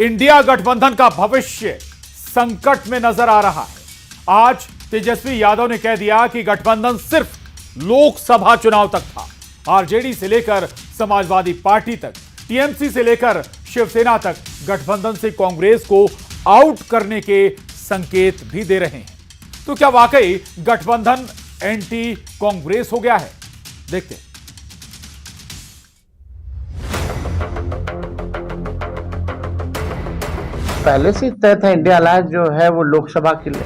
India गठबंधन का भविष्य संकट में नजर आ रहा है। आज तेजस्वी यादव ने कह दिया कि गठबंधन सिर्फ लोकसभा चुनाव तक था। आरजेडी से लेकर समाजवादी पार्टी तक, टीएमसी से लेकर शिवसेना तक गठबंधन से कांग्रेस को आउट करने के संकेत भी दे रहे हैं। तो क्या वाकई गठबंधन एंटी कांग्रेस हो गया है? देखते हैं। पहले से तय था इंडिया अलायंस जो है वो लोकसभा के लिए।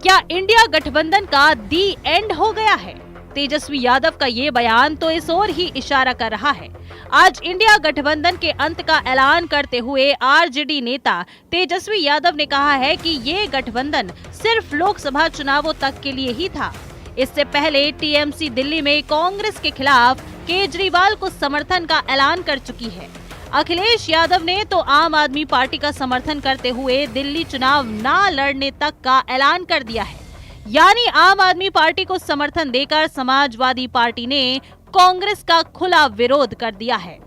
क्या इंडिया गठबंधन का दी एंड हो गया है? तेजस्वी यादव का ये बयान तो इस ओर ही इशारा कर रहा है। आज इंडिया गठबंधन के अंत का ऐलान करते हुए आरजेडी नेता तेजस्वी यादव ने कहा है कि ये गठबंधन सिर्फ लोकसभा चुनावों तक के लिए ही था। इससे पहले टीएमसी दिल्ली में कांग्रेस के खिलाफ केजरीवाल को समर्थन का ऐलान कर चुकी है। अखिलेश यादव ने तो आम आदमी पार्टी का समर्थन करते हुए दिल्ली चुनाव ना लड़ने तक का ऐलान कर दिया है। यानी आम आदमी पार्टी को समर्थन देकर समाजवादी पार्टी ने कांग्रेस का खुला विरोध कर दिया है।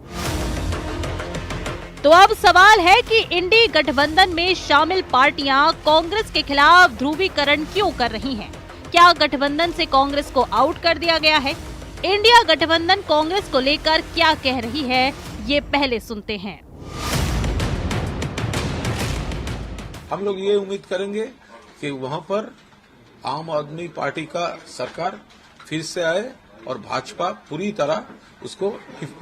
तो अब सवाल है कि इंडी गठबंधन में शामिल पार्टियां कांग्रेस के खिलाफ ध्रुवीकरण क्यों कर रही हैं? क्या गठबंधन से कांग्रेस को आउट कर दिया गया है? इंडिया गठबंधन कांग्रेस को लेकर क्या कह रही है, ये पहले सुनते हैं। हम लोग ये उम्मीद करेंगे कि वहां पर आम आदमी पार्टी का सरकार फिर से आए और भाजपा पूरी तरह उसको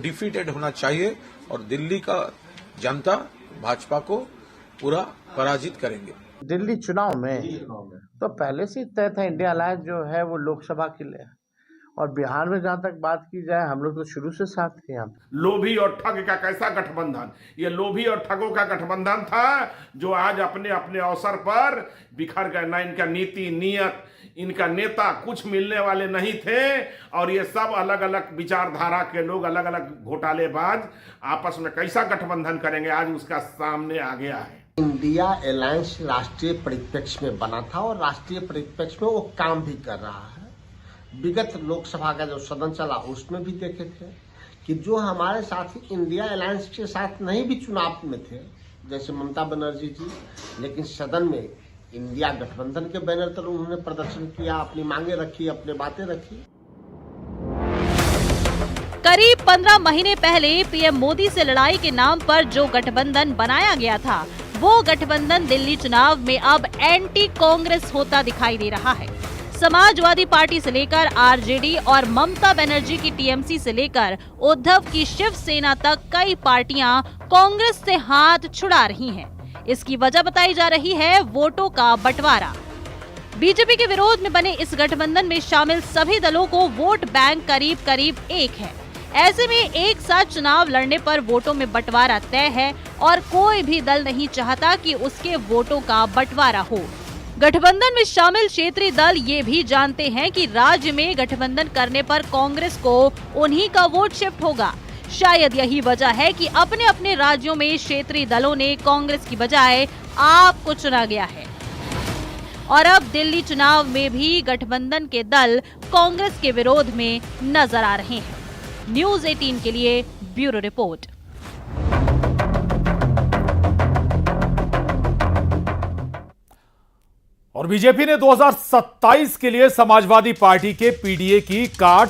डिफीटेड होना चाहिए और दिल्ली का जनता भाजपा को पूरा पराजित करेंगे। दिल्ली चुनाव में तो पहले से तय था इंडिया अलायंस जो है वो लोकसभा के लिए। और बिहार में जहां तक बात की जाए, हम लोग तो शुरू से साथ थे यहाँ पे। लोभी और ठग का कैसा गठबंधन? ये लोभी और ठगों का गठबंधन था जो आज अपने अपने अवसर पर बिखर गए। ना इनका नीति नियत, इनका नेता कुछ मिलने वाले नहीं थे और ये सब अलग अलग विचारधारा के लोग, अलग अलग घोटालेबाज आपस में कैसा गठबंधन करेंगे, आज उसका सामने आ गया है। इंडिया अलायंस राष्ट्रीय परिप्रेक्ष्य में बना था और राष्ट्रीय परिप्रेक्ष्य में वो काम भी कर रहा है। विगत लोकसभा का जो सदन चला उसमें भी देखे थे कि जो हमारे साथी इंडिया अलायंस के साथ नहीं भी चुनाव में थे, जैसे ममता बनर्जी जी, लेकिन सदन में इंडिया गठबंधन के बैनर तले उन्होंने प्रदर्शन किया, अपनी मांगे रखी, अपनी बातें रखी। करीब 15 महीने पहले पीएम मोदी से लड़ाई के नाम पर जो गठबंधन बनाया गया था, वो गठबंधन दिल्ली चुनाव में अब एंटी कांग्रेस होता दिखाई दे रहा है। समाजवादी पार्टी से लेकर आरजेडी और ममता बनर्जी की टीएमसी से लेकर उद्धव की शिवसेना तक कई पार्टियां कांग्रेस से हाथ छुड़ा रही हैं। इसकी वजह बताई जा रही है वोटों का बंटवारा। बीजेपी के विरोध में बने इस गठबंधन में शामिल सभी दलों को वोट बैंक करीब करीब एक है। ऐसे में एक साथ चुनाव लड़ने पर वोटों में बंटवारा तय है और कोई भी दल नहीं चाहता कि उसके वोटों का बंटवारा हो। गठबंधन में शामिल क्षेत्रीय दल ये भी जानते हैं कि राज्य में गठबंधन करने पर कांग्रेस को उन्हीं का वोट शिफ्ट होगा। शायद यही वजह है कि अपने अपने राज्यों में क्षेत्रीय दलों ने कांग्रेस की बजाय आप को चुना गया है। और अब दिल्ली चुनाव में भी गठबंधन के दल कांग्रेस के विरोध में नजर आ रहे हैं। न्यूज़ 18 के लिए ब्यूरो रिपोर्ट। और बीजेपी ने 2027 के लिए समाजवादी पार्टी के पीडीए की काट